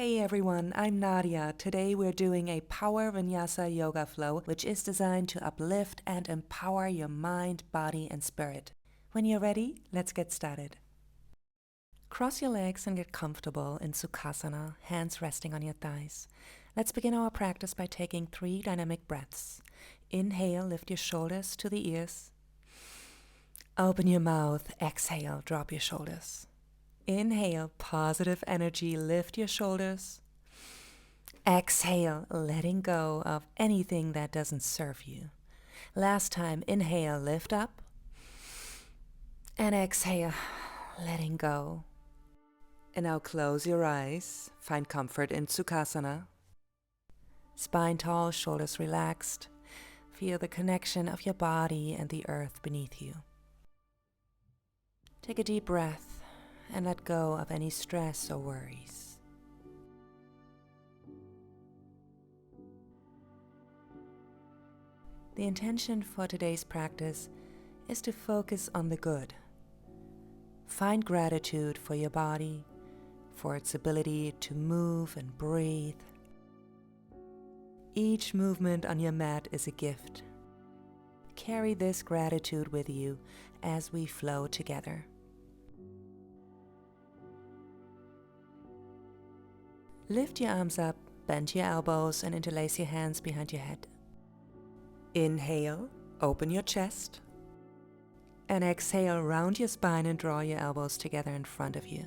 Hey everyone, I'm Nadia. Today we're doing a power Vinyasa yoga flow, which is designed to uplift and empower your mind, body, and spirit. When you're ready, let's get started. Cross your legs and get comfortable in Sukhasana, hands resting on your thighs. Let's begin our practice by taking 3 dynamic breaths. Inhale, lift your shoulders to the ears. Open your mouth, exhale, drop your shoulders. Inhale, positive energy, lift your shoulders. Exhale, letting go of anything that doesn't serve you. Last time, inhale, lift up. And exhale, letting go. And now close your eyes, find comfort in Sukhasana. Spine tall, shoulders relaxed. Feel the connection of your body and the earth beneath you. Take a deep breath and let go of any stress or worries. The intention for today's practice is to focus on the good. Find gratitude for your body, for its ability to move and breathe. Each movement on your mat is a gift. Carry this gratitude with you as we flow together. Lift your arms up, bend your elbows, and interlace your hands behind your head. Inhale, open your chest. And exhale, round your spine and draw your elbows together in front of you.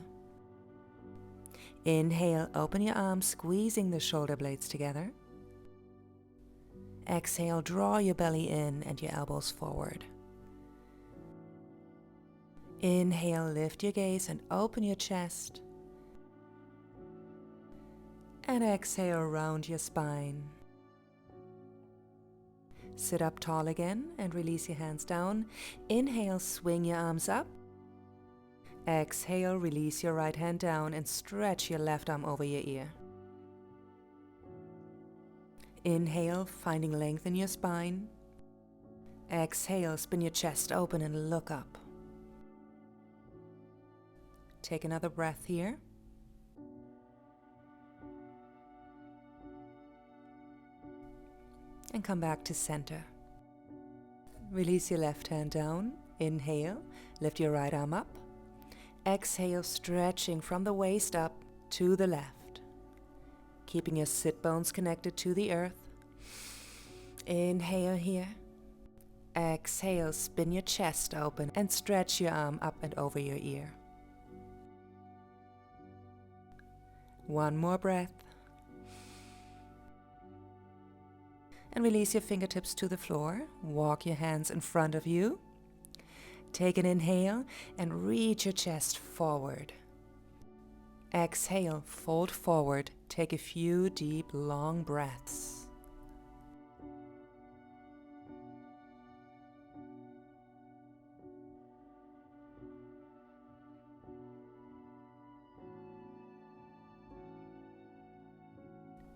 Inhale, open your arms, squeezing the shoulder blades together. Exhale, draw your belly in and your elbows forward. Inhale, lift your gaze and open your chest. And exhale, round your spine. Sit up tall again and release your hands down. Inhale, swing your arms up. Exhale, release your right hand down and stretch your left arm over your ear. Inhale, finding length in your spine. Exhale, spin your chest open and look up. Take another breath here. And come back to center. Release your left hand down. Inhale, lift your right arm up. Exhale, stretching from the waist up to the left. Keeping your sit bones connected to the earth. Inhale here. Exhale, spin your chest open and stretch your arm up and over your ear. One more breath. And release your fingertips to the floor. Walk your hands in front of you. Take an inhale and reach your chest forward. Exhale, fold forward. Take a few deep, long breaths.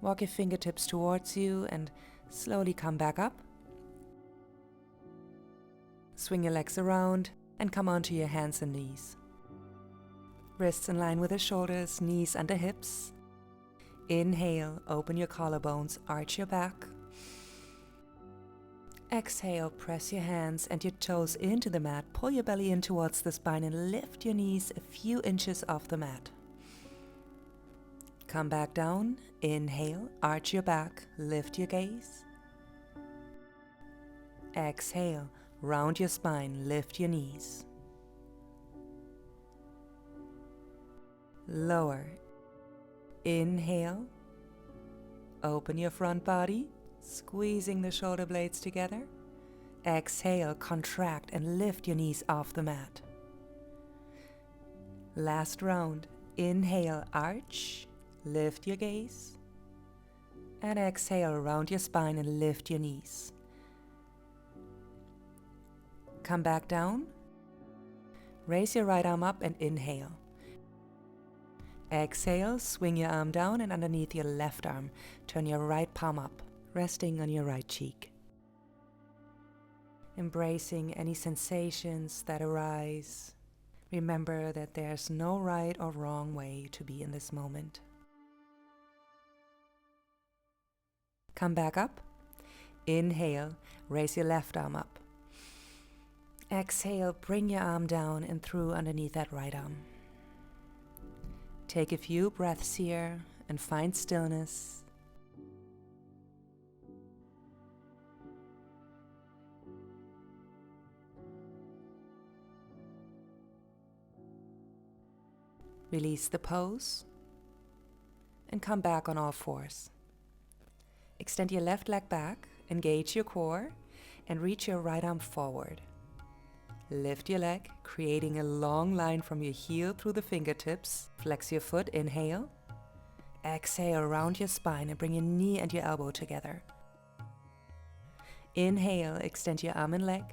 Walk your fingertips towards you and slowly come back up. Swing your legs around and come onto your hands and knees. Wrists in line with the shoulders, knees under hips. Inhale, open your collarbones, arch your back. Exhale, press your hands and your toes into the mat. Pull your belly in towards the spine and lift your knees a few inches off the mat. Come back down. Inhale, arch your back, lift your gaze. Exhale, round your spine, lift your knees. Lower. Inhale, open your front body, squeezing the shoulder blades together. Exhale, contract and lift your knees off the mat. Last round. Inhale, arch. Lift your gaze. And exhale, round your spine and lift your knees. Come back down. Raise your right arm up and inhale. Exhale, swing your arm down and underneath your left arm. Turn your right palm up, resting on your right cheek. Embracing any sensations that arise. Remember that there's no right or wrong way to be in this moment. Come back up. Inhale, raise your left arm up. Exhale, bring your arm down and through underneath that right arm. Take a few breaths here and find stillness. Release the pose and come back on all fours. Extend your left leg back, engage your core, and reach your right arm forward. Lift your leg, creating a long line from your heel through the fingertips. Flex your foot, inhale. Exhale, round your spine and bring your knee and your elbow together. Inhale, extend your arm and leg.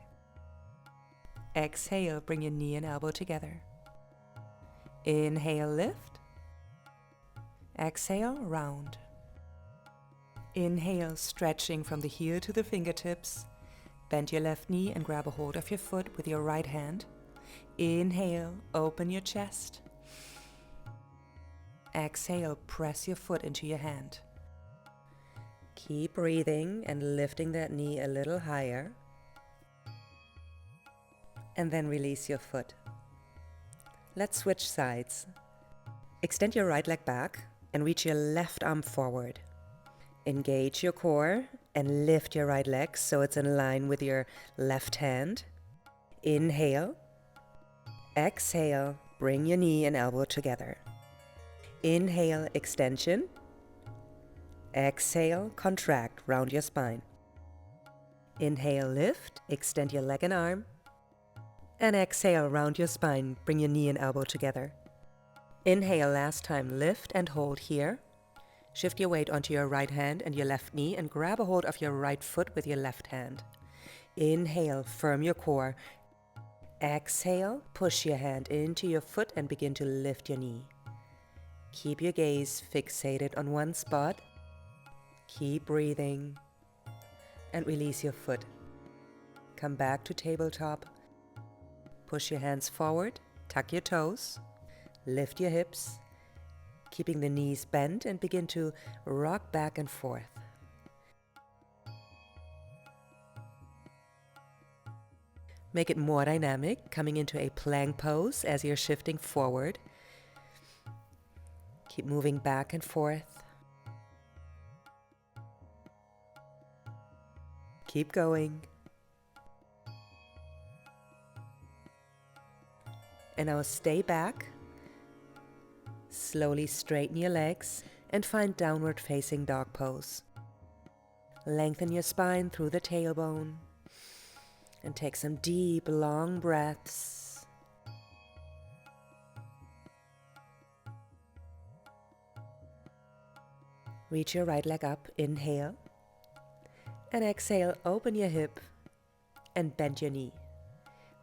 Exhale, bring your knee and elbow together. Inhale, lift. Exhale, round. Inhale, stretching from the heel to the fingertips. Bend your left knee and grab a hold of your foot with your right hand. Inhale, open your chest. Exhale, press your foot into your hand. Keep breathing and lifting that knee a little higher. And then release your foot. Let's switch sides. Extend your right leg back and reach your left arm forward. Engage your core and lift your right leg so it's in line with your left hand. Inhale. Exhale, bring your knee and elbow together. Inhale, extension. Exhale, contract, round your spine. Inhale, lift, extend your leg and arm. And exhale, round your spine, bring your knee and elbow together. Inhale, last time, lift and hold here. Shift your weight onto your right hand and your left knee and grab a hold of your right foot with your left hand. Inhale, firm your core. Exhale, push your hand into your foot and begin to lift your knee. Keep your gaze fixated on one spot. Keep breathing and release your foot. Come back to tabletop. Push your hands forward, tuck your toes, lift your hips, keeping the knees bent, and begin to rock back and forth. Make it more dynamic, coming into a plank pose as you're shifting forward. Keep moving back and forth. Keep going. And now stay back. Slowly straighten your legs and find downward facing dog pose. Lengthen your spine through the tailbone and take some deep, long breaths. Reach your right leg up, inhale. And exhale, open your hip and bend your knee.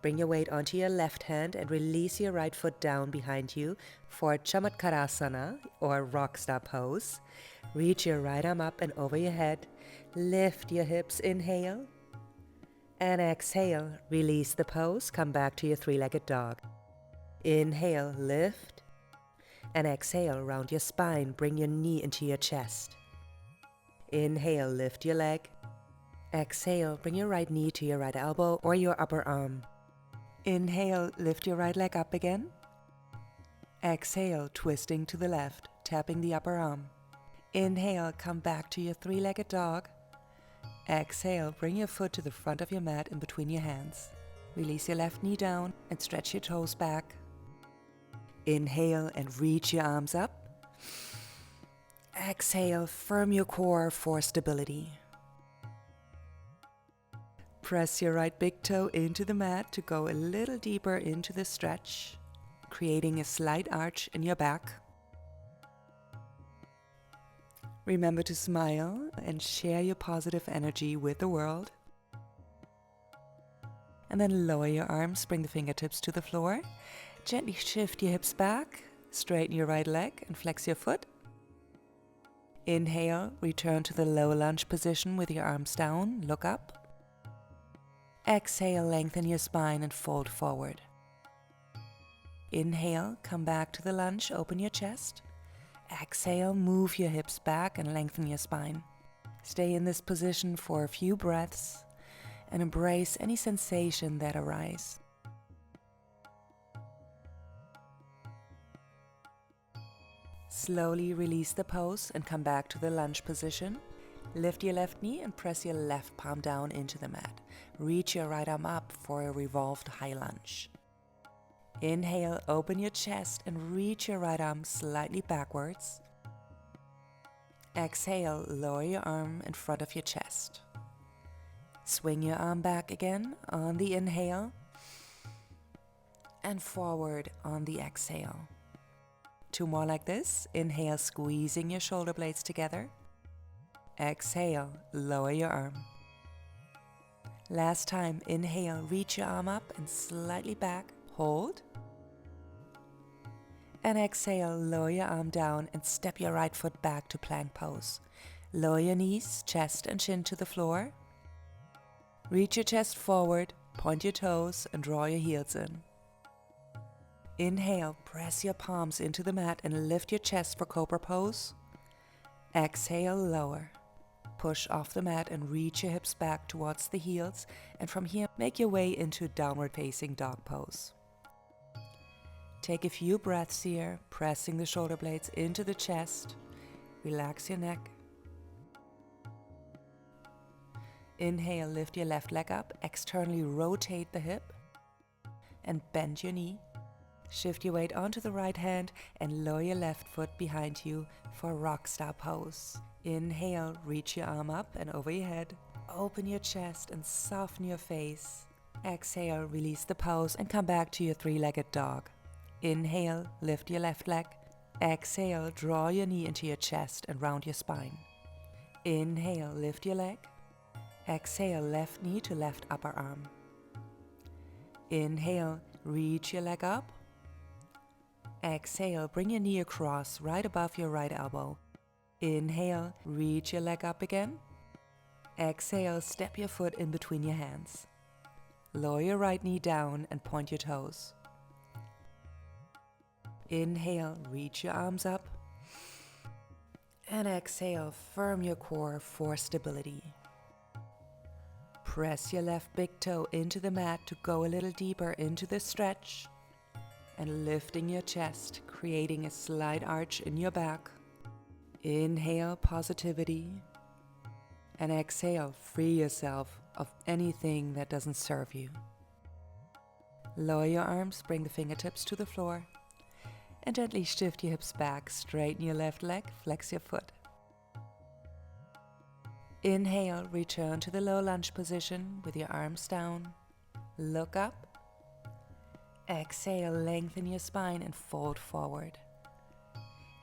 Bring your weight onto your left hand and release your right foot down behind you for Chamatkarasana or rock star pose. Reach your right arm up and over your head. Lift your hips, inhale. And exhale, release the pose. Come back to your three-legged dog. Inhale, lift. And exhale, round your spine. Bring your knee into your chest. Inhale, lift your leg. Exhale, bring your right knee to your right elbow or your upper arm. Inhale, lift your right leg up again. Exhale, twisting to the left, tapping the upper arm. Inhale, come back to your three-legged dog. Exhale, bring your foot to the front of your mat in between your hands. Release your left knee down and stretch your toes back. Inhale and reach your arms up. Exhale, firm your core for stability. Press your right big toe into the mat to go a little deeper into the stretch, creating a slight arch in your back. Remember to smile and share your positive energy with the world. And then lower your arms, bring the fingertips to the floor. Gently shift your hips back, straighten your right leg and flex your foot. Inhale, return to the low lunge position with your arms down, look up. Exhale, lengthen your spine and fold forward. Inhale, come back to the lunge, open your chest. Exhale, move your hips back and lengthen your spine. Stay in this position for a few breaths and embrace any sensation that arises. Slowly release the pose and come back to the lunge position. Lift your left knee and press your left palm down into the mat. Reach your right arm up for a revolved high lunge. Inhale, open your chest and reach your right arm slightly backwards. Exhale, lower your arm in front of your chest. Swing your arm back again on the inhale and forward on the exhale. 2 more like this. Inhale, squeezing your shoulder blades together. Exhale, lower your arm. Last time, inhale, reach your arm up and slightly back. Hold. And exhale, lower your arm down and step your right foot back to plank pose. Lower your knees, chest and chin to the floor. Reach your chest forward, point your toes and draw your heels in. Inhale, press your palms into the mat and lift your chest for cobra pose. Exhale, lower. Push off the mat and reach your hips back towards the heels, and from here make your way into downward facing dog pose. Take a few breaths here, pressing the shoulder blades into the chest. Relax your neck. Inhale, lift your left leg up, externally rotate the hip and bend your knee. Shift your weight onto the right hand and lower your left foot behind you for rock star pose. Inhale, reach your arm up and over your head. Open your chest and soften your face. Exhale, release the pose and come back to your 3-legged dog. Inhale, lift your left leg. Exhale, draw your knee into your chest and round your spine. Inhale, lift your leg. Exhale, left knee to left upper arm. Inhale, reach your leg up. Exhale, bring your knee across right above your right elbow. Inhale, reach your leg up again. Exhale, step your foot in between your hands. Lower your right knee down and point your toes. Inhale, reach your arms up. And exhale, firm your core for stability. Press your left big toe into the mat to go a little deeper into the stretch. And lifting your chest, creating a slight arch in your back. Inhale, positivity. And exhale, free yourself of anything that doesn't serve you. Lower your arms, bring the fingertips to the floor. And gently shift your hips back, straighten your left leg, flex your foot. Inhale, return to the low lunge position with your arms down. Look up. Exhale, lengthen your spine and fold forward.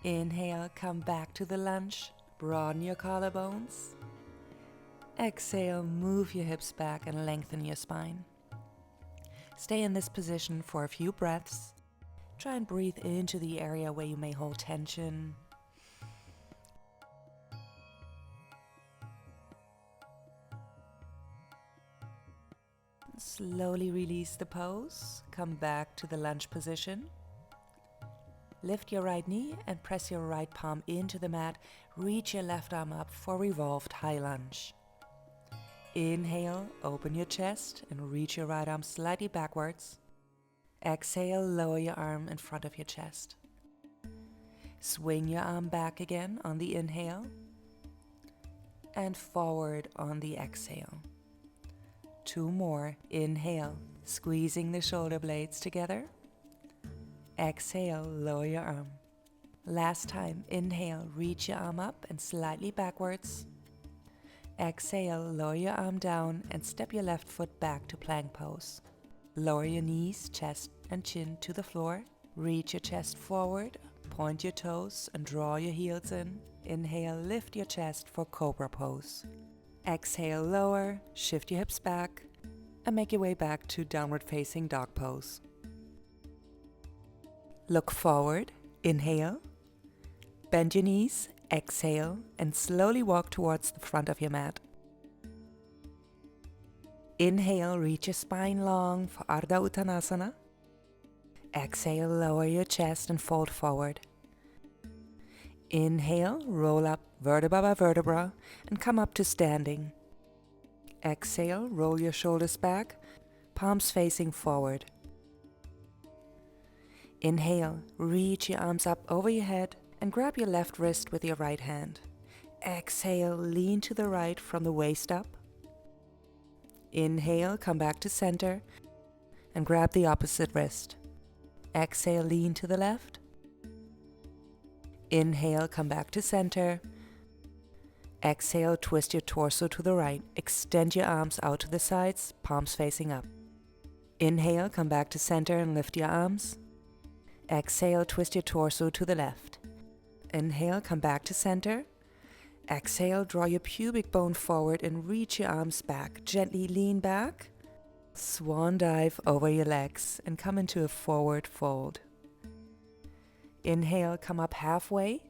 Inhale, come back to the lunge, broaden your collarbones. Exhale, move your hips back and lengthen your spine. Stay in this position for a few breaths. Try and breathe into the area where you may hold tension. Slowly release the pose. Come back to the lunge position. Lift your right knee and press your right palm into the mat. Reach your left arm up for revolved high lunge. Inhale, open your chest and reach your right arm slightly backwards. Exhale, lower your arm in front of your chest. Swing your arm back again on the inhale and forward on the exhale. 2 more. Inhale, squeezing the shoulder blades together. Exhale, lower your arm. Last time, inhale, reach your arm up and slightly backwards. Exhale, lower your arm down and step your left foot back to plank pose. Lower your knees, chest and chin to the floor. Reach your chest forward, point your toes and draw your heels in. Inhale, lift your chest for cobra pose. Exhale, lower, shift your hips back and make your way back to downward facing dog pose. Look forward, inhale, bend your knees, exhale and slowly walk towards the front of your mat. Inhale, reach your spine long for Ardha Uttanasana. Exhale, lower your chest and fold forward. Inhale, roll up vertebra by vertebra and come up to standing. Exhale, roll your shoulders back, palms facing forward. Inhale, reach your arms up over your head and grab your left wrist with your right hand. Exhale, lean to the right from the waist up. Inhale, come back to center and grab the opposite wrist. Exhale, lean to the left. Inhale, come back to center. Exhale, twist your torso to the right. Extend your arms out to the sides, palms facing up. Inhale, come back to center and lift your arms. Exhale, twist your torso to the left. Inhale, come back to center. Exhale, draw your pubic bone forward and reach your arms back. Gently lean back. Swan dive over your legs and come into a forward fold. Inhale, come up halfway.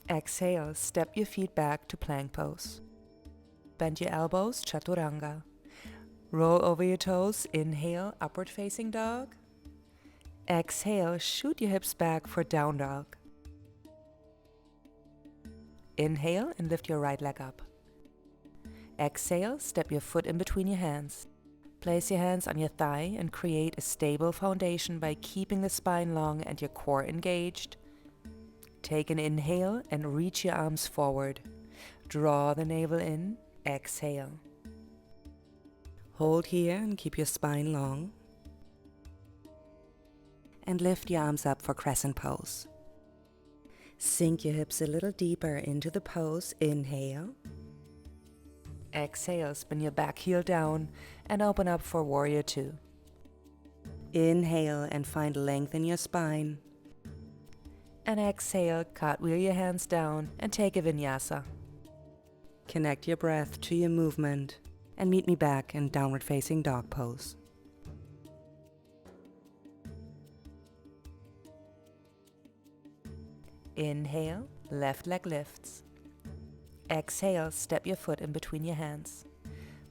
Exhale, step your feet back to plank pose. Bend your elbows, chaturanga. Roll over your toes. Inhale, upward facing dog. Exhale, shoot your hips back for down dog. Inhale and lift your right leg up. Exhale, step your foot in between your hands. Place your hands on your thigh and create a stable foundation by keeping the spine long and your core engaged. Take an inhale and reach your arms forward. Draw the navel in. Exhale. Hold here and keep your spine long. And lift your arms up for crescent pose. Sink your hips a little deeper into the pose. Inhale. Exhale, spin your back heel down and open up for warrior two. Inhale and find length in your spine. And exhale, cartwheel your hands down and take a vinyasa. Connect your breath to your movement and meet me back in downward facing dog pose. Inhale, left leg lifts. Exhale, step your foot in between your hands.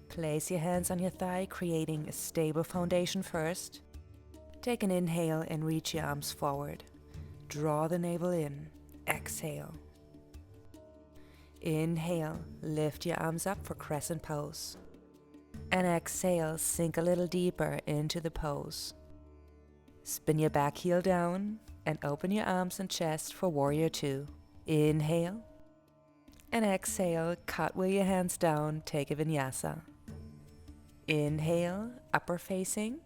Place your hands on your thigh, creating a stable foundation first. Take an inhale and reach your arms forward. Draw the navel in. Exhale. Inhale, lift your arms up for crescent pose. And exhale, sink a little deeper into the pose. Spin your back heel down and open your arms and chest for warrior two. Inhale. And exhale, cartwheel your hands down, take a vinyasa. Inhale, upper facing.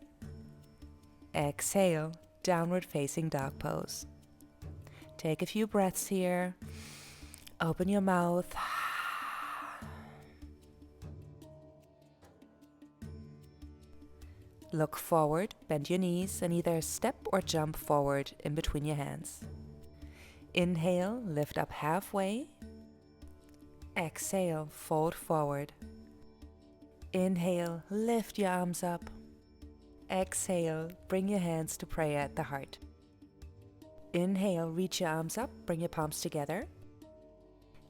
Exhale, downward facing dog pose. Take a few breaths here. Open your mouth. Look forward, bend your knees, and either step or jump forward in between your hands. Inhale, lift up halfway. Exhale, fold forward. Inhale, lift your arms up. Exhale, bring your hands to prayer at the heart. Inhale, reach your arms up, bring your palms together.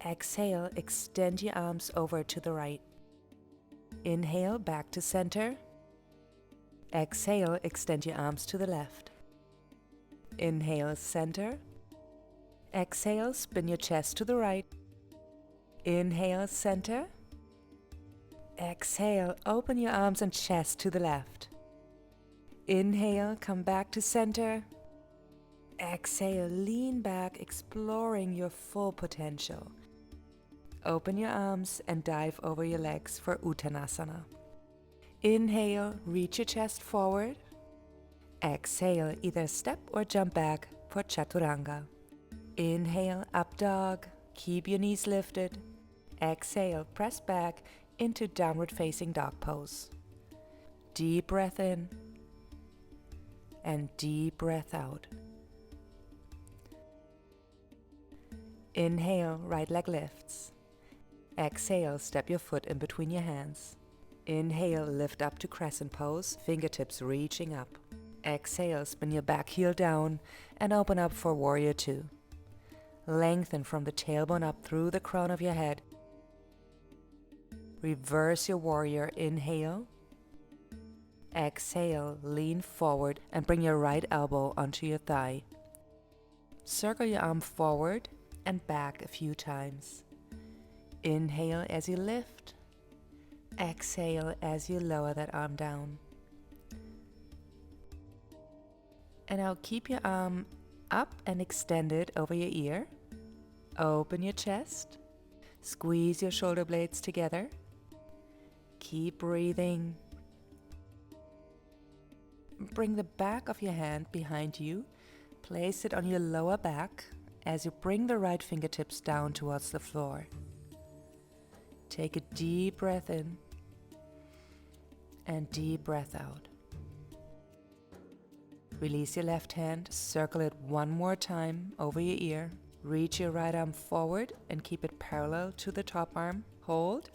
Exhale, extend your arms over to the right. Inhale, back to center. Exhale, extend your arms to the left. Inhale, center. Exhale, spin your chest to the right. Inhale, center. Exhale, open your arms and chest to the left. Inhale, come back to center. Exhale, lean back, exploring your full potential. Open your arms and dive over your legs for Uttanasana. Inhale, reach your chest forward. Exhale, either step or jump back for Chaturanga. Inhale, up dog. Keep your knees lifted. Exhale, press back into downward facing dog pose. Deep breath in and deep breath out. Inhale, right leg lifts. Exhale, step your foot in between your hands. Inhale, lift up to crescent pose, fingertips reaching up. Exhale, spin your back heel down and open up for warrior two. Lengthen from the tailbone up through the crown of your head. Reverse your warrior. Inhale. Exhale, lean forward and bring your right elbow onto your thigh. Circle your arm forward and back a few times. Inhale as you lift. Exhale as you lower that arm down. And now keep your arm up and extended over your ear. Open your chest. Squeeze your shoulder blades together. Keep breathing. Bring the back of your hand behind you. Place it on your lower back as you bring the right fingertips down towards the floor. Take a deep breath in and deep breath out. Release your left hand, circle it one more time over your ear. Reach your right arm forward and keep it parallel to the top arm. Hold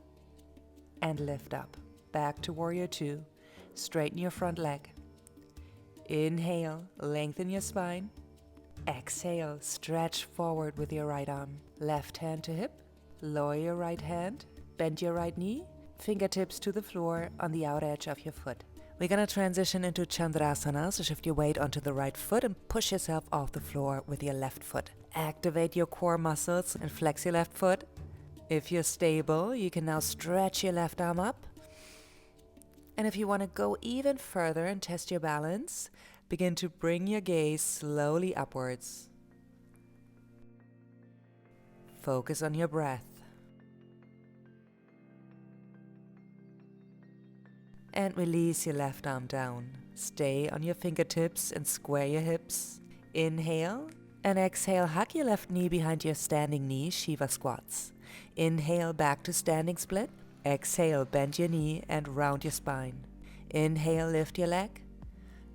and lift up. Back to warrior two. Straighten your front leg. Inhale, lengthen your spine. Exhale, stretch forward with your right arm. Left hand to hip. Lower your right hand. Bend your right knee. Fingertips to the floor on the out edge of your foot. We're going to transition into Chandrasana, so shift your weight onto the right foot and push yourself off the floor with your left foot. Activate your core muscles and flex your left foot. If you're stable, you can now stretch your left arm up. And if you want to go even further and test your balance, begin to bring your gaze slowly upwards. Focus on your breath. And release your left arm down. Stay on your fingertips and square your hips. Inhale and exhale, hug your left knee behind your standing knee, Shiva squats. Inhale, back to standing split. Exhale, bend your knee and round your spine. Inhale, lift your leg.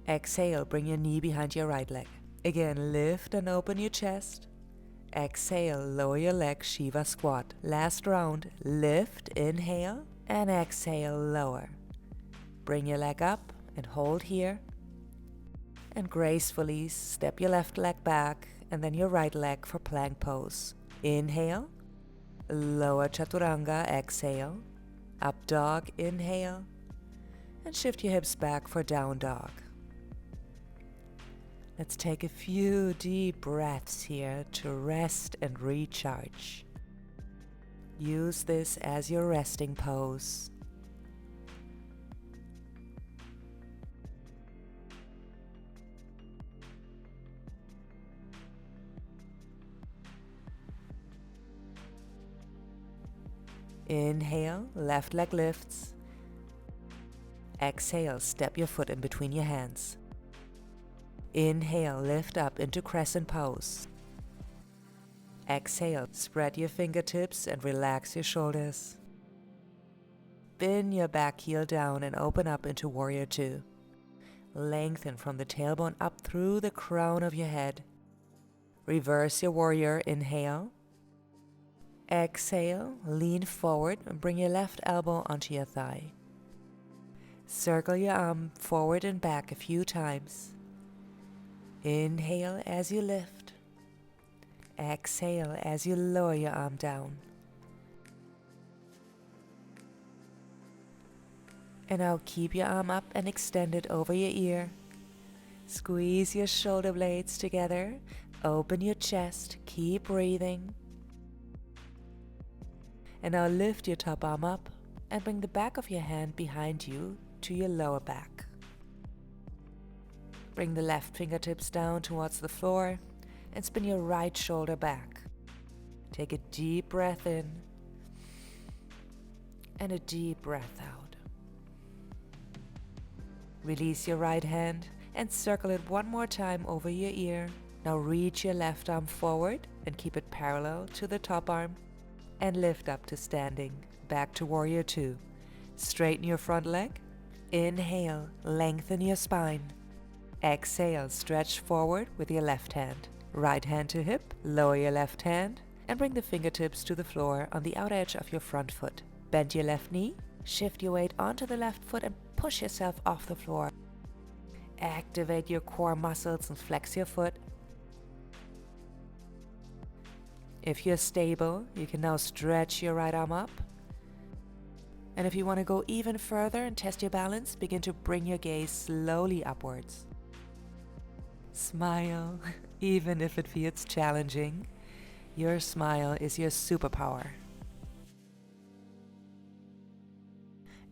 Exhale, bring your knee behind your right leg. Again, lift and open your chest. Exhale, lower your leg, Shiva squat. Last round, lift, inhale, and exhale, lower. Bring your leg up and hold here. And gracefully step your left leg back and then your right leg for plank pose. Inhale, lower chaturanga, exhale, up dog, inhale, and shift your hips back for down dog. Let's take a few deep breaths here to rest and recharge. Use this as your resting pose. Inhale, left leg lifts. Exhale, step your foot in between your hands. Inhale, lift up into crescent pose. Exhale, spread your fingertips and relax your shoulders. Bend your back heel down and open up into warrior two. Lengthen from the tailbone up through the crown of your head. Reverse your warrior, inhale. Exhale, lean forward and bring your left elbow onto your thigh. Circle your arm forward and back a few times. Inhale as you lift. Exhale as you lower your arm down. And now keep your arm up and extended over your ear. Squeeze your shoulder blades together. Open your chest. Keep breathing. And now lift your top arm up and bring the back of your hand behind you to your lower back. Bring the left fingertips down towards the floor and spin your right shoulder back. Take a deep breath in and a deep breath out. Release your right hand and circle it one more time over your ear. Now reach your left arm forward and keep it parallel to the top arm. And lift up to standing, back to warrior two. Straighten your front leg. Inhale, lengthen your spine. Exhale, stretch forward with your left hand. Right hand to hip, lower your left hand, and bring the fingertips to the floor on the out edge of your front foot. Bend your left knee, shift your weight onto the left foot and push yourself off the floor. Activate your core muscles and flex your foot. If you're stable, you can now stretch your right arm up. And if you want to go even further and test your balance, begin to bring your gaze slowly upwards. Smile, even if it feels challenging. Your smile is your superpower.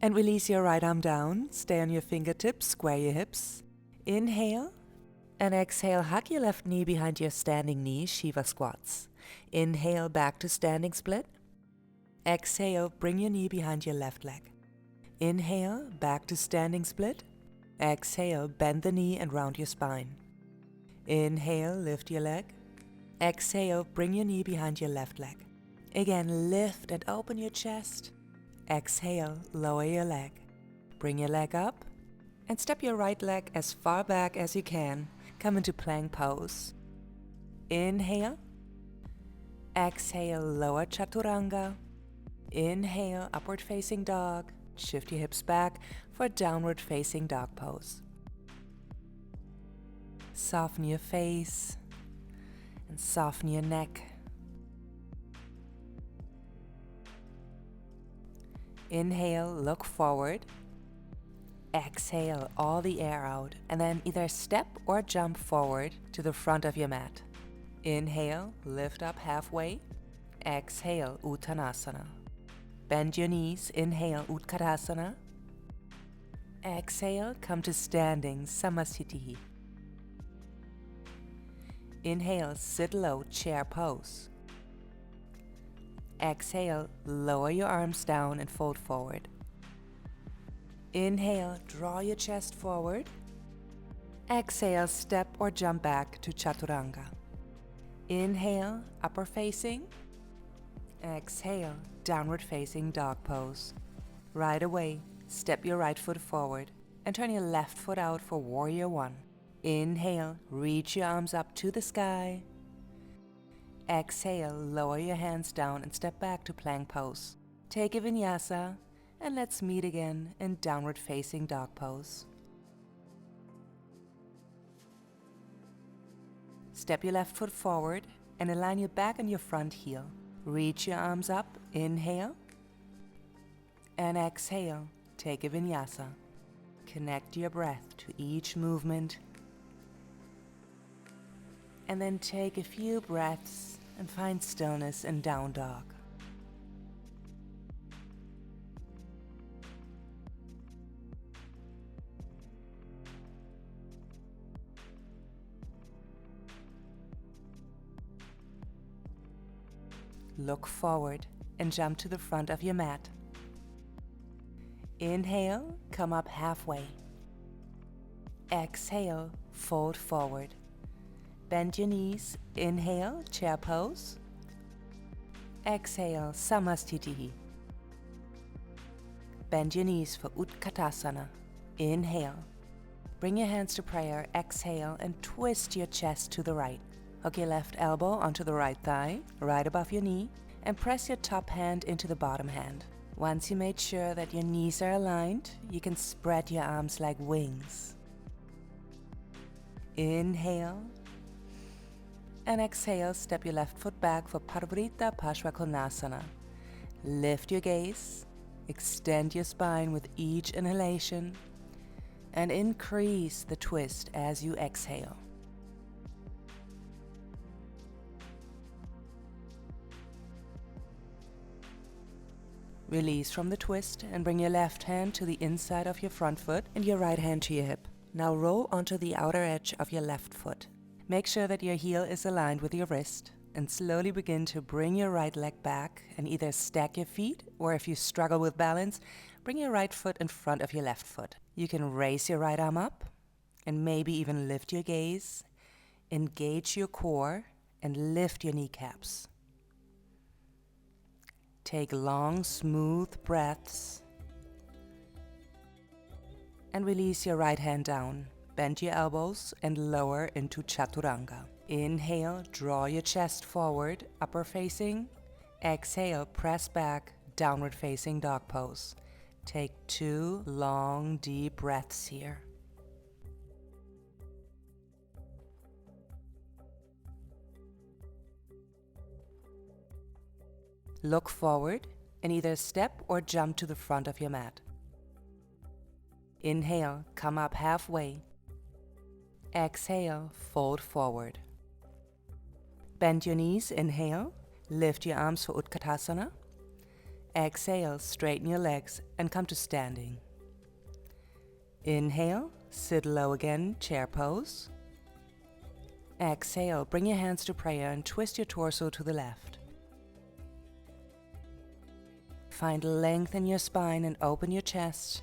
And release your right arm down. Stay on your fingertips, square your hips. Inhale. And exhale, hug your left knee behind your standing knee, Shiva squats. Inhale, back to standing split. Exhale, bring your knee behind your left leg. Inhale, back to standing split. Exhale, bend the knee and round your spine. Inhale, lift your leg. Exhale, bring your knee behind your left leg. Again, lift and open your chest. Exhale, lower your leg. Bring your leg up and step your right leg as far back as you can. Come into plank pose. Inhale. Exhale, lower chaturanga. Inhale, upward facing dog. Shift your hips back for downward facing dog pose. Soften your face and soften your neck. Inhale, look forward. Exhale all the air out and then either step or jump forward to the front of your mat. Inhale, lift up halfway. Exhale, Uttanasana. Bend your knees. Inhale, Utkatasana. Exhale, come to standing Samasthiti. Inhale, sit low, chair pose. Exhale, lower your arms down and fold forward. Inhale, draw your chest forward. Exhale, step or jump back to Chaturanga. Inhale, upper facing. Exhale, downward facing dog pose. Right away, step your right foot forward and turn your left foot out for Warrior One. Inhale, reach your arms up to the sky. Exhale, lower your hands down and step back to plank pose. Take a vinyasa and let's meet again in downward facing dog pose. Step your left foot forward and align your back and your front heel. Reach your arms up, inhale. And exhale, take a vinyasa. Connect your breath to each movement. And then take a few breaths and find stillness in down dog. Look forward and jump to the front of your mat. Inhale, come up halfway. Exhale, fold forward. Bend your knees. Inhale, chair pose. Exhale, Samasthiti. Bend your knees for Utkatasana. Inhale. Bring your hands to prayer. Exhale and twist your chest to the right. Hook your left elbow onto the right thigh, right above your knee, and press your top hand into the bottom hand. Once you made sure that your knees are aligned, you can spread your arms like wings. Inhale. And exhale, step your left foot back for Parivrtta Parshvakonasana. Lift your gaze, extend your spine with each inhalation, and increase the twist as you exhale. Release from the twist and bring your left hand to the inside of your front foot and your right hand to your hip. Now roll onto the outer edge of your left foot. Make sure that your heel is aligned with your wrist and slowly begin to bring your right leg back and either stack your feet or if you struggle with balance, bring your right foot in front of your left foot. You can raise your right arm up and maybe even lift your gaze, engage your core and lift your kneecaps. Take long, smooth breaths and release your right hand down. Bend your elbows and lower into Chaturanga. Inhale, draw your chest forward, upper facing. Exhale, press back, downward facing dog pose. Take 2 long, deep breaths here. Look forward and either step or jump to the front of your mat. Inhale, come up halfway. Exhale, fold forward. Bend your knees, inhale, lift your arms for Utkatasana. Exhale, straighten your legs and come to standing. Inhale, sit low again, chair pose. Exhale, bring your hands to prayer and twist your torso to the left. Find length in your spine and open your chest.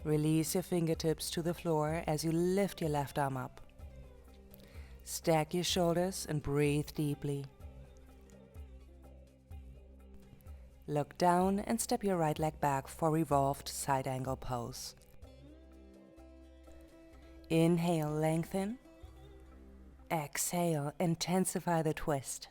Release your fingertips to the floor as you lift your left arm up. Stack your shoulders and breathe deeply. Look down and step your right leg back for revolved side angle pose. Inhale, lengthen. Exhale, intensify the twist.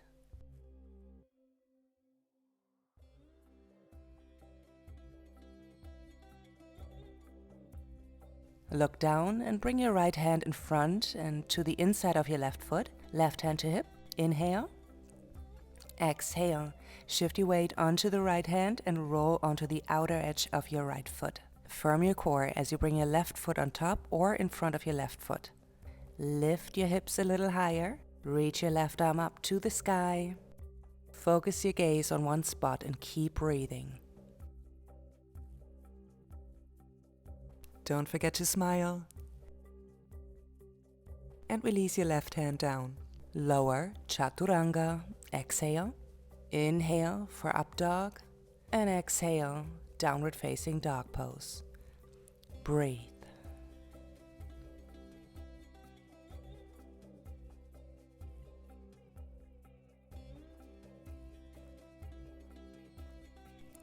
Look down and bring your right hand in front and to the inside of your left foot. Left hand to hip. Inhale. Exhale. Shift your weight onto the right hand and roll onto the outer edge of your right foot. Firm your core as you bring your left foot on top or in front of your left foot. Lift your hips a little higher. Reach your left arm up to the sky. Focus your gaze on one spot and keep breathing. Don't forget to smile. And release your left hand down. Lower Chaturanga. Exhale. Inhale for up dog. And exhale, downward facing dog pose. Breathe.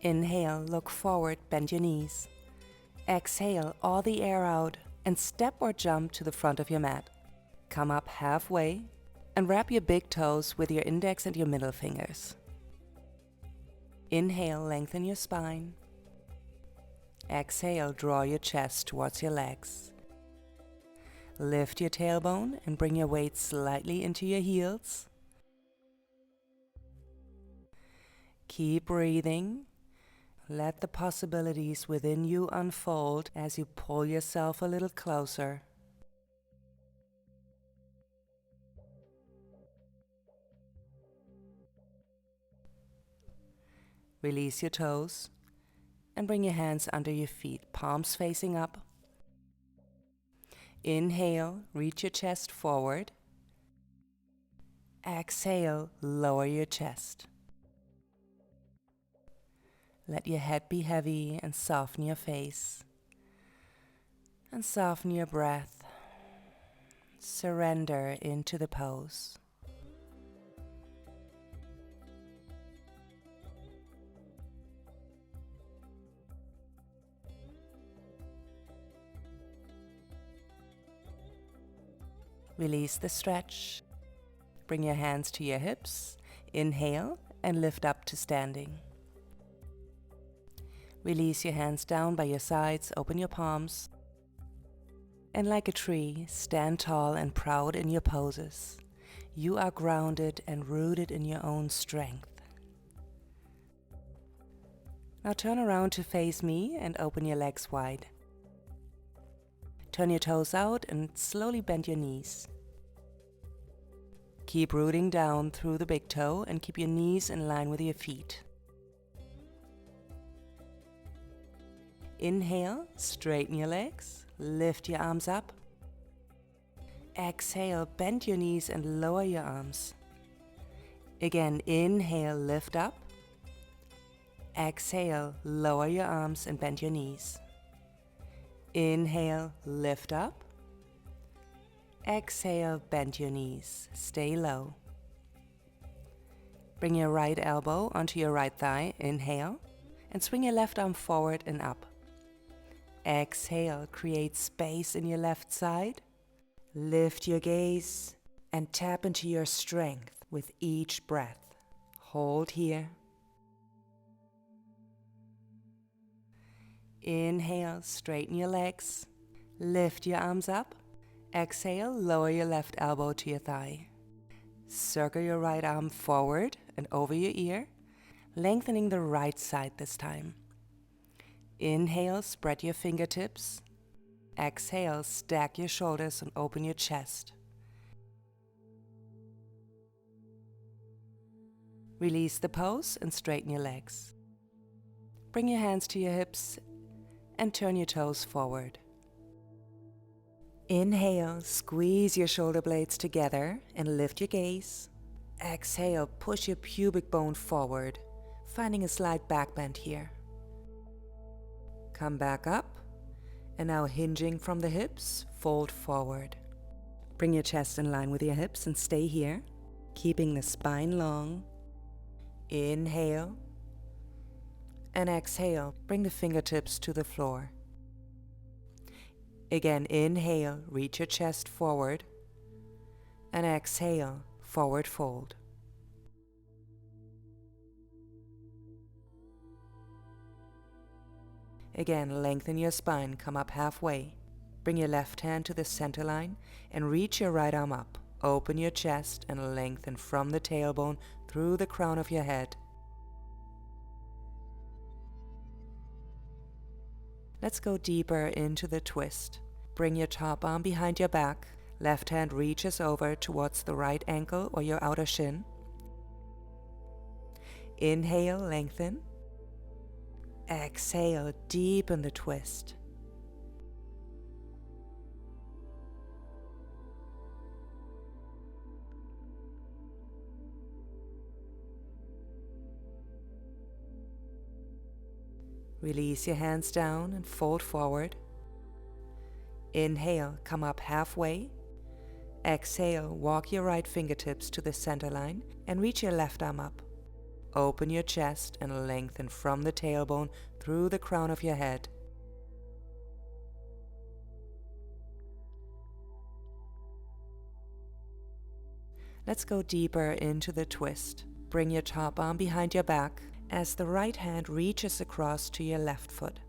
Inhale, look forward, bend your knees. Exhale all the air out and step or jump to the front of your mat. Come up halfway and wrap your big toes with your index and your middle fingers. Inhale, lengthen your spine. Exhale, draw your chest towards your legs. Lift your tailbone and bring your weight slightly into your heels. Keep breathing. Let the possibilities within you unfold as you pull yourself a little closer. Release your toes and bring your hands under your feet, palms facing up. Inhale, reach your chest forward. Exhale, lower your chest. Let your head be heavy and soften your face. And soften your breath. Surrender into the pose. Release the stretch. Bring your hands to your hips. Inhale and lift up to standing. Release your hands down by your sides, open your palms. And like a tree, stand tall and proud in your poses. You are grounded and rooted in your own strength. Now turn around to face me and open your legs wide. Turn your toes out and slowly bend your knees. Keep rooting down through the big toe and keep your knees in line with your feet. Inhale, straighten your legs, lift your arms up. Exhale, bend your knees and lower your arms. Again, inhale, lift up. Exhale, lower your arms and bend your knees. Inhale, lift up. Exhale, bend your knees. Stay low. Bring your right elbow onto your right thigh. Inhale. And swing your left arm forward and up. Exhale, create space in your left side. Lift your gaze and tap into your strength with each breath. Hold here. Inhale, straighten your legs. Lift your arms up. Exhale, lower your left elbow to your thigh. Circle your right arm forward and over your ear, lengthening the right side this time. Inhale, spread your fingertips. Exhale, stack your shoulders and open your chest. Release the pose and straighten your legs. Bring your hands to your hips and turn your toes forward. Inhale, squeeze your shoulder blades together and lift your gaze. Exhale, push your pubic bone forward, finding a slight back bend here. Come back up, and now hinging from the hips, fold forward. Bring your chest in line with your hips and stay here, keeping the spine long. Inhale, and exhale, bring the fingertips to the floor. Again, inhale, reach your chest forward, and exhale, forward fold. Again, lengthen your spine, come up halfway. Bring your left hand to the center line and reach your right arm up. Open your chest and lengthen from the tailbone through the crown of your head. Let's go deeper into the twist. Bring your top arm behind your back. Left hand reaches over towards the right ankle or your outer shin. Inhale, lengthen. Exhale, deepen the twist. Release your hands down and fold forward. Inhale, come up halfway. Exhale, walk your right fingertips to the center line and reach your left arm up. Open your chest and lengthen from the tailbone through the crown of your head. Let's go deeper into the twist. Bring your top arm behind your back as the right hand reaches across to your left foot.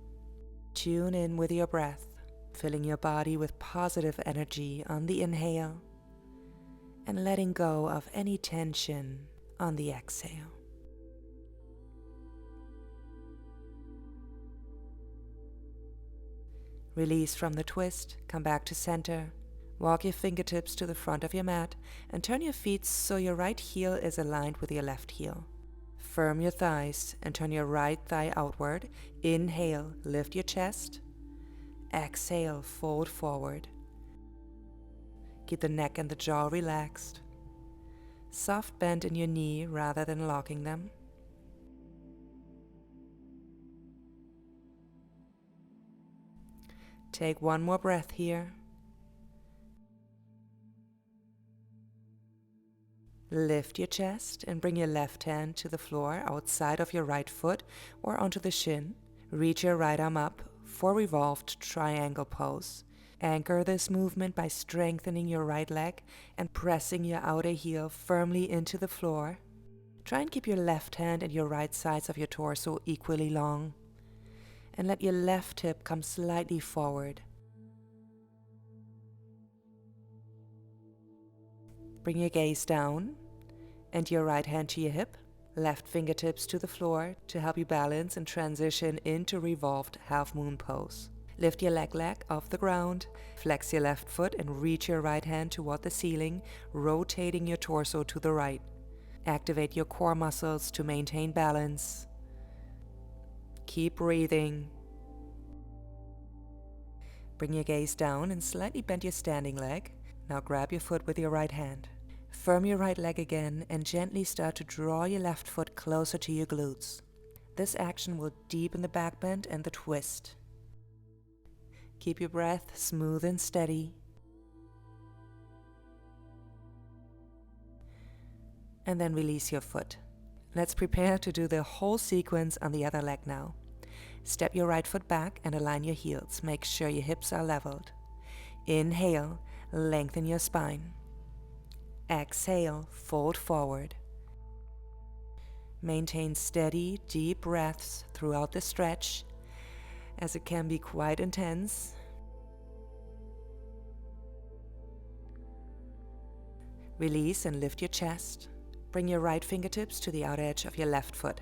Tune in with your breath, filling your body with positive energy on the inhale and letting go of any tension on the exhale. Release from the twist, come back to center. Walk your fingertips to the front of your mat and turn your feet so your right heel is aligned with your left heel. Firm your thighs and turn your right thigh outward. Inhale, lift your chest. Exhale, fold forward. Keep the neck and the jaw relaxed. Soft bend in your knee rather than locking them. Take one more breath here. Lift your chest and bring your left hand to the floor outside of your right foot or onto the shin. Reach your right arm up for revolved triangle pose. Anchor this movement by strengthening your right leg and pressing your outer heel firmly into the floor. Try and keep your left hand and your right sides of your torso equally long. And let your left hip come slightly forward. Bring your gaze down and your right hand to your hip, left fingertips to the floor to help you balance and transition into revolved half moon pose. Lift your leg off the ground, flex your left foot and reach your right hand toward the ceiling, rotating your torso to the right. Activate your core muscles to maintain balance. Keep breathing. Bring your gaze down and slightly bend your standing leg. Now grab your foot with your right hand. Firm your right leg again and gently start to draw your left foot closer to your glutes. This action will deepen the back bend and the twist. Keep your breath smooth and steady. And then release your foot. Let's prepare to do the whole sequence on the other leg now. Step your right foot back and align your heels. Make sure your hips are leveled. Inhale, lengthen your spine. Exhale, fold forward. Maintain steady, deep breaths throughout the stretch, as it can be quite intense. Release and lift your chest. Bring your right fingertips to the outer edge of your left foot.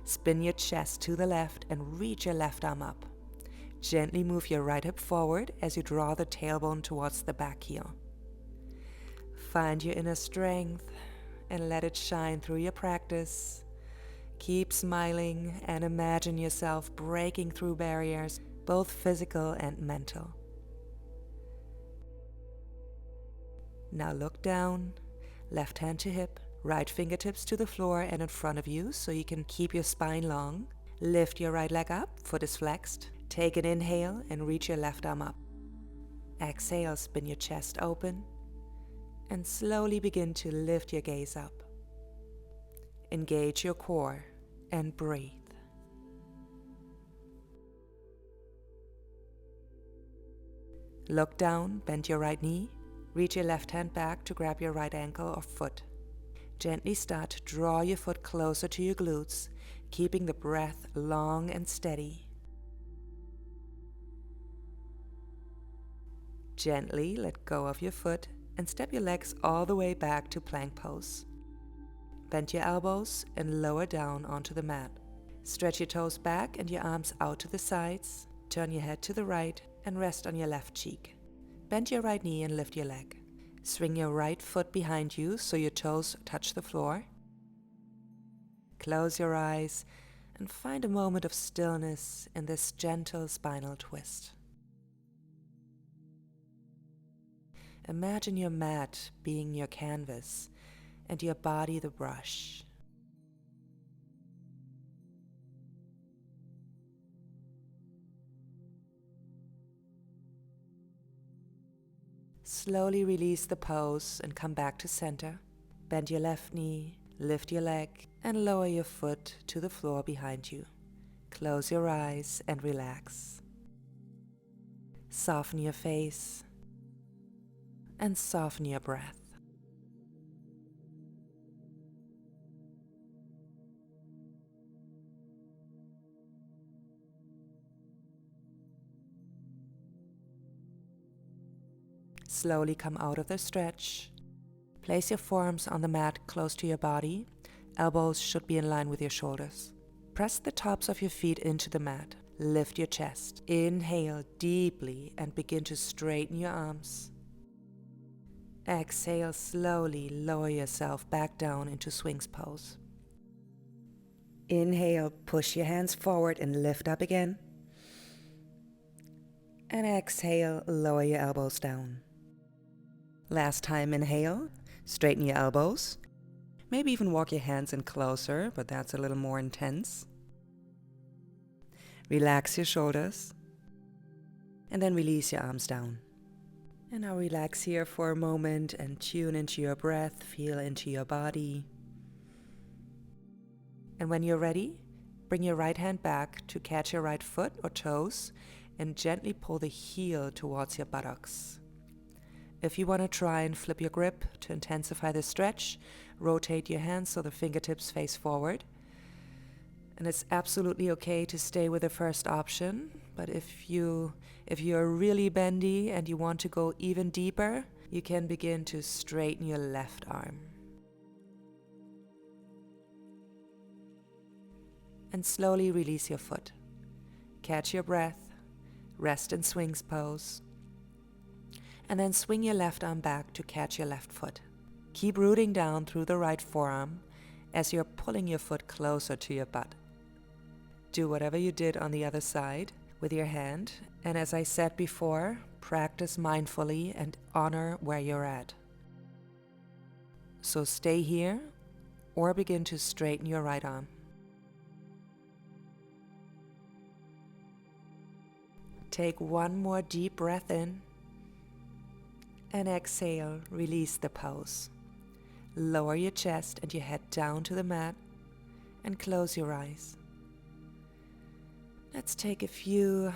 Spin your chest to the left and reach your left arm up. Gently move your right hip forward as you draw the tailbone towards the back heel. Find your inner strength and let it shine through your practice. Keep smiling and imagine yourself breaking through barriers, both physical and mental. Now look down, left hand to hip, right fingertips to the floor and in front of you so you can keep your spine long. Lift your right leg up, foot is flexed. Take an inhale and reach your left arm up. Exhale, spin your chest open and slowly begin to lift your gaze up. Engage your core and breathe. Look down, bend your right knee, reach your left hand back to grab your right ankle or foot. Gently start to draw your foot closer to your glutes, keeping the breath long and steady. Gently let go of your foot and step your legs all the way back to plank pose. Bend your elbows and lower down onto the mat. Stretch your toes back and your arms out to the sides. Turn your head to the right and rest on your left cheek. Bend your right knee and lift your leg. Swing your right foot behind you so your toes touch the floor. Close your eyes and find a moment of stillness in this gentle spinal twist. Imagine your mat being your canvas and your body the brush. Slowly release the pose and come back to center. Bend your left knee, lift your leg, and lower your foot to the floor behind you. Close your eyes and relax. Soften your face and soften your breath. Slowly come out of the stretch. Place your forearms on the mat close to your body. Elbows should be in line with your shoulders. Press the tops of your feet into the mat. Lift your chest. Inhale deeply and begin to straighten your arms. Exhale, slowly lower yourself back down into Swings pose. Inhale, push your hands forward and lift up again. And exhale, lower your elbows down. Last time, inhale, straighten your elbows. Maybe even walk your hands in closer, but that's a little more intense. Relax your shoulders. And then release your arms down. And now relax here for a moment and tune into your breath, feel into your body. And when you're ready, bring your right hand back to catch your right foot or toes and gently pull the heel towards your buttocks. If you want to try and flip your grip to intensify the stretch, rotate your hands so the fingertips face forward. And it's absolutely okay to stay with the first option, but if you're really bendy and you want to go even deeper, you can begin to straighten your left arm. And slowly release your foot. Catch your breath, rest in Swings pose. And then swing your left arm back to catch your left foot. Keep rooting down through the right forearm as you're pulling your foot closer to your butt. Do whatever you did on the other side with your hand, and as I said before, practice mindfully and honor where you're at. So stay here or begin to straighten your right arm. Take one more deep breath in. And exhale, release the pose. Lower your chest and your head down to the mat and close your eyes. Let's take a few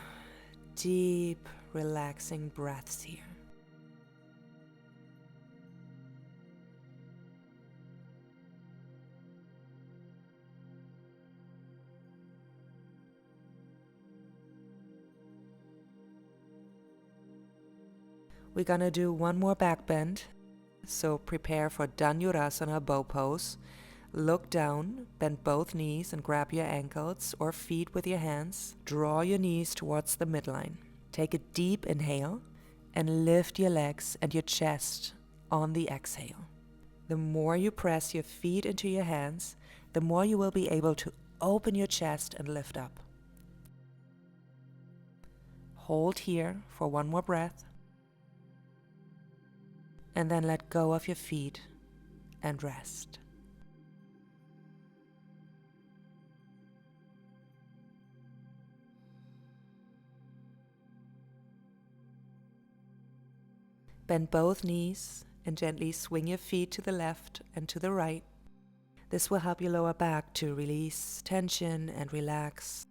deep, relaxing breaths here. We're gonna do one more back bend, so prepare for Dhanurasana bow pose. Look down, bend both knees and grab your ankles or feet with your hands. Draw your knees towards the midline. Take a deep inhale and lift your legs and your chest on the exhale. The more you press your feet into your hands, the more you will be able to open your chest and lift up. Hold here for one more breath, and then let go of your feet and rest. Bend both knees and gently swing your feet to the left and to the right. This will help your lower back to release tension and relax.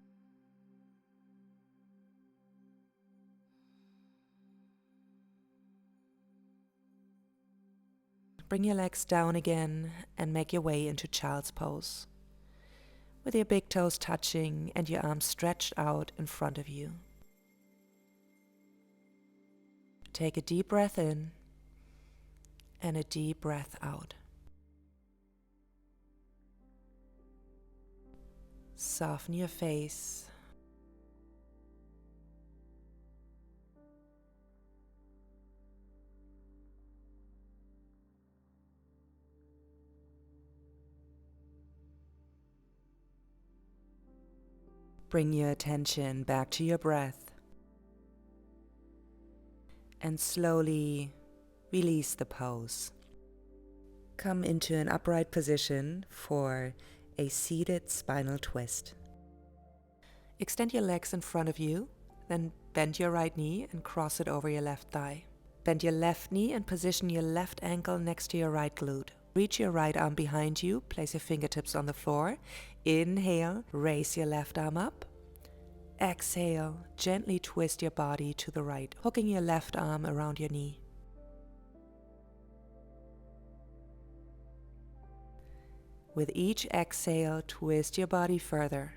Bring your legs down again and make your way into child's pose, with your big toes touching and your arms stretched out in front of you. Take a deep breath in and a deep breath out. Soften your face. Bring your attention back to your breath and slowly release the pose. Come into an upright position for a seated spinal twist. Extend your legs in front of you, then bend your right knee and cross it over your left thigh. Bend your left knee and position your left ankle next to your right glute. Reach your right arm behind you, place your fingertips on the floor. Inhale, raise your left arm up. Exhale, gently twist your body to the right, hooking your left arm around your knee. With each exhale, twist your body further.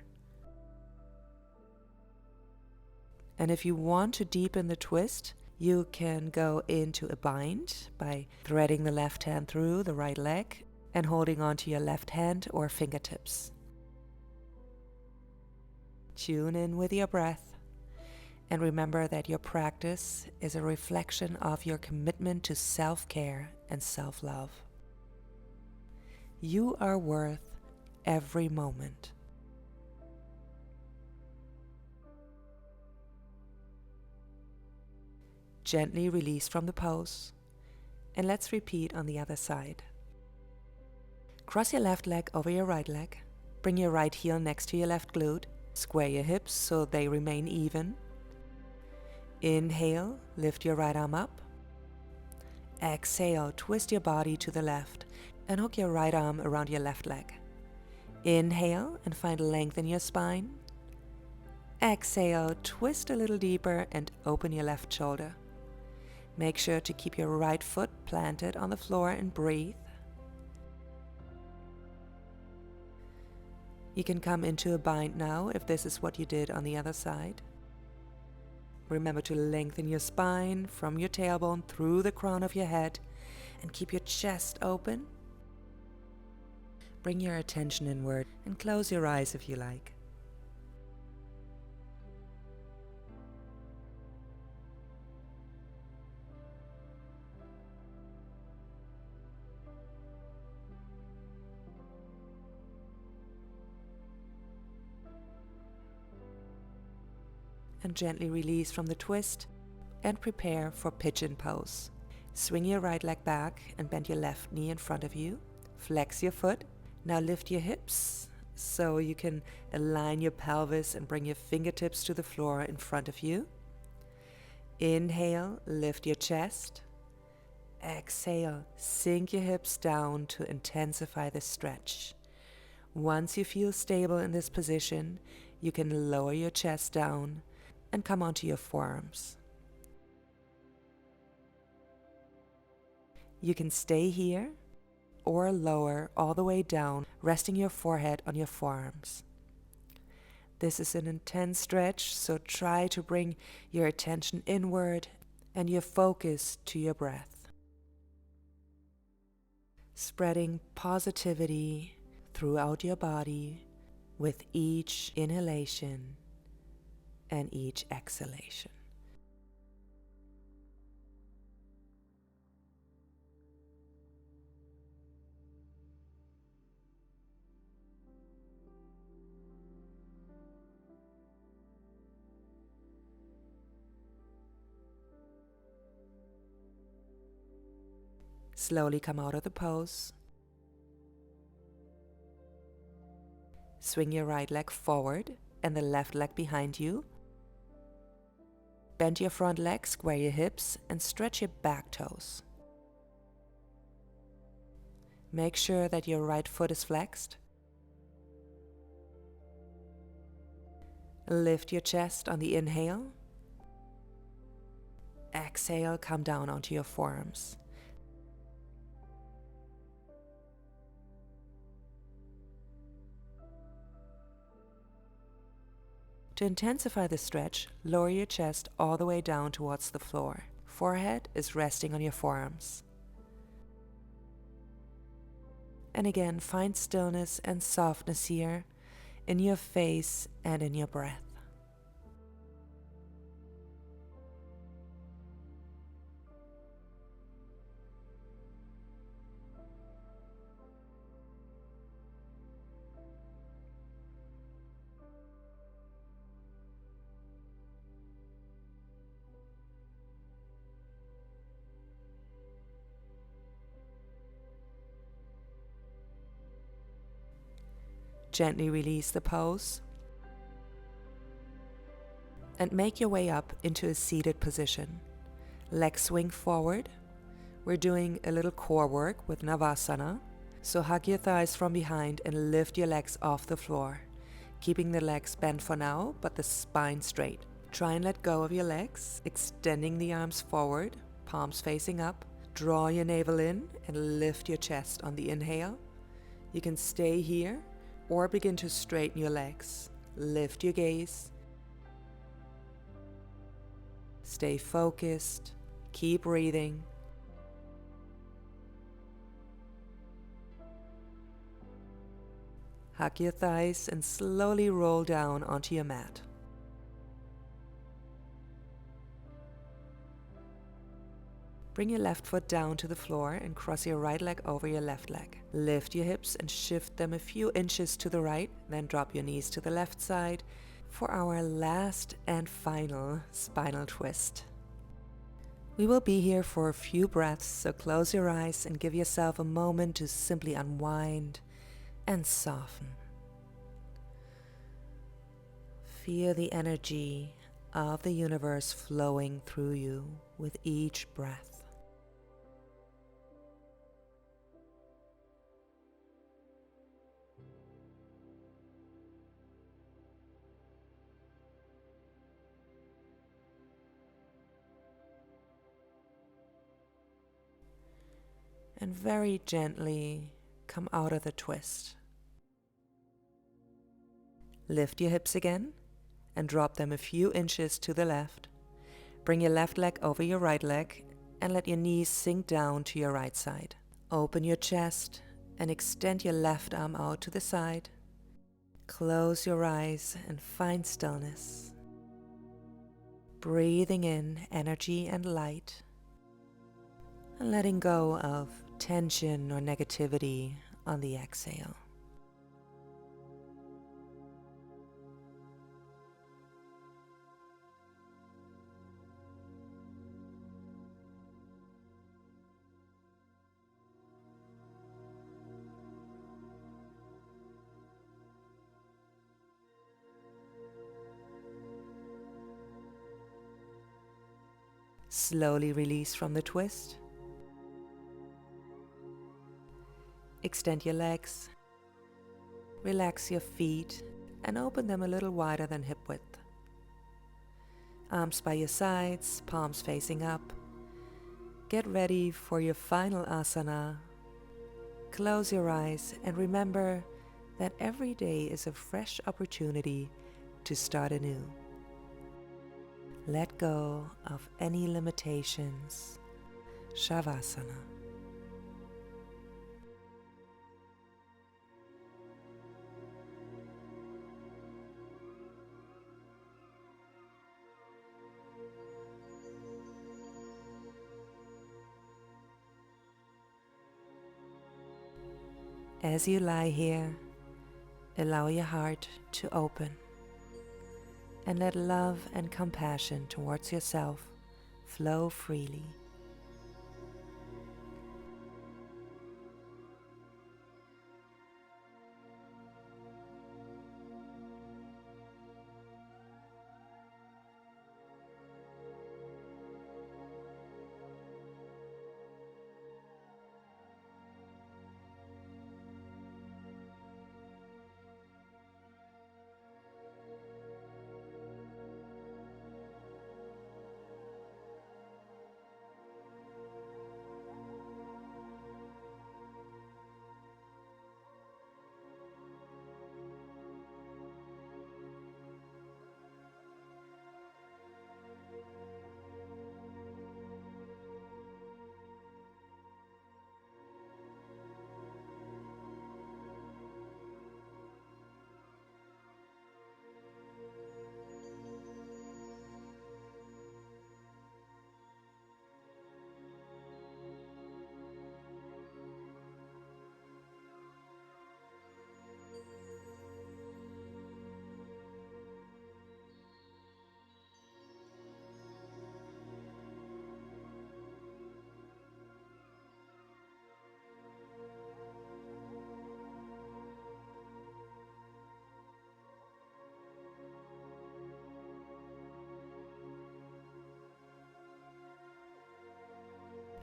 And if you want to deepen the twist, you can go into a bind by threading the left hand through the right leg and holding onto your left hand or fingertips. Tune in with your breath and remember that your practice is a reflection of your commitment to self-care and self-love. You are worth every moment. Gently release from the pose, and let's repeat on the other side. Cross your left leg over your right leg. Bring your right heel next to your left glute. Square your hips so they remain even. Inhale, lift your right arm up. Exhale, twist your body to the left and hook your right arm around your left leg. Inhale and find length in your spine. Exhale, twist a little deeper and open your left shoulder. Make sure to keep your right foot planted on the floor and breathe. You can come into a bind now if this is what you did on the other side. Remember to lengthen your spine from your tailbone through the crown of your head and keep your chest open. Bring your attention inward and close your eyes if you like. And gently release from the twist and prepare for pigeon pose. Swing your right leg back and bend your left knee in front of you. Flex your foot. Now lift your hips so you can align your pelvis and bring your fingertips to the floor in front of you. Inhale, lift your chest. Exhale, sink your hips down to intensify the stretch. Once you feel stable in this position, you can lower your chest down and come onto your forearms. You can stay here or lower all the way down, resting your forehead on your forearms. This is an intense stretch, so try to bring your attention inward and your focus to your breath. Spreading positivity throughout your body with each inhalation and each exhalation. Slowly come out of the pose. Swing your right leg forward and the left leg behind you. Bend your front leg, square your hips, and stretch your back toes. Make sure that your right foot is flexed. Lift your chest on the inhale. Exhale, come down onto your forearms. To intensify the stretch, lower your chest all the way down towards the floor. Forehead is resting on your forearms. And again, find stillness and softness here in your face and in your breath. Gently release the pose and make your way up into a seated position. Legs swing forward. We're doing a little core work with Navasana. So hug your thighs from behind and lift your legs off the floor, keeping the legs bent for now, but the spine straight. Try and let go of your legs, extending the arms forward, palms facing up. Draw your navel in and lift your chest on the inhale. You can stay here or begin to straighten your legs. Lift your gaze. Stay focused. Keep breathing. Hug your thighs and slowly roll down onto your mat. Bring your left foot down to the floor and cross your right leg over your left leg. Lift your hips and shift them a few inches to the right, then drop your knees to the left side for our last and final spinal twist. We will be here for a few breaths, so close your eyes and give yourself a moment to simply unwind and soften. Feel the energy of the universe flowing through you with each breath. And very gently come out of the twist. Lift your hips again and drop them a few inches to the left. Bring your left leg over your right leg and let your knees sink down to your right side. Open your chest and extend your left arm out to the side. Close your eyes and find stillness. Breathing in energy and light, and letting go of tension or negativity on the exhale. Slowly release from the twist. Extend your legs. Relax your feet and open them a little wider than hip width. Arms by your sides, palms facing up. Get ready for your final asana. Close your eyes and remember that every day is a fresh opportunity to start anew. Let go of any limitations. Shavasana. As you lie here, allow your heart to open and let love and compassion towards yourself flow freely.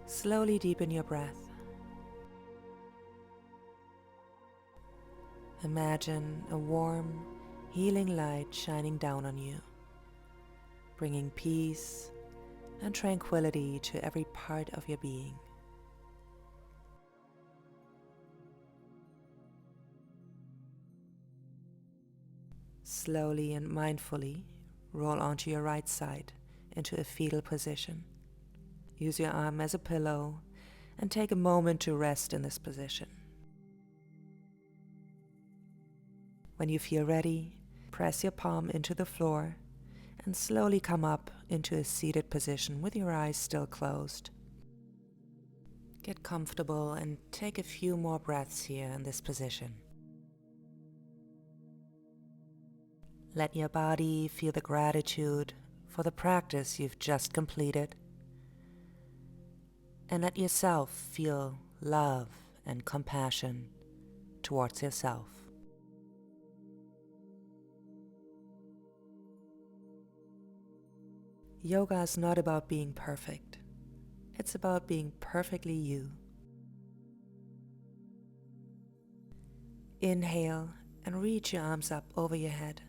Slowly deepen your breath. Imagine a warm, healing light shining down on you, bringing peace and tranquility to every part of your being. Slowly and mindfully roll onto your right side into a fetal position. Use your arm as a pillow and take a moment to rest in this position. When you feel ready, press your palm into the floor and slowly come up into a seated position with your eyes still closed. Get comfortable and take a few more breaths here in this position. Let your body feel the gratitude for the practice you've just completed, and let yourself feel love and compassion towards yourself. Yoga is not about being perfect. It's about being perfectly you. Inhale and reach your arms up over your head.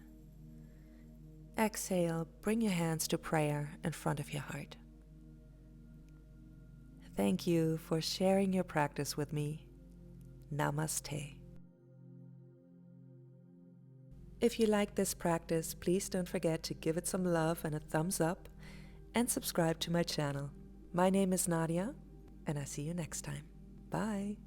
Exhale, bring your hands to prayer in front of your heart. Thank you for sharing your practice with me. Namaste. If you like this practice, please don't forget to give it some love and a thumbs up and subscribe to my channel. My name is Nadia, and I see you next time. Bye.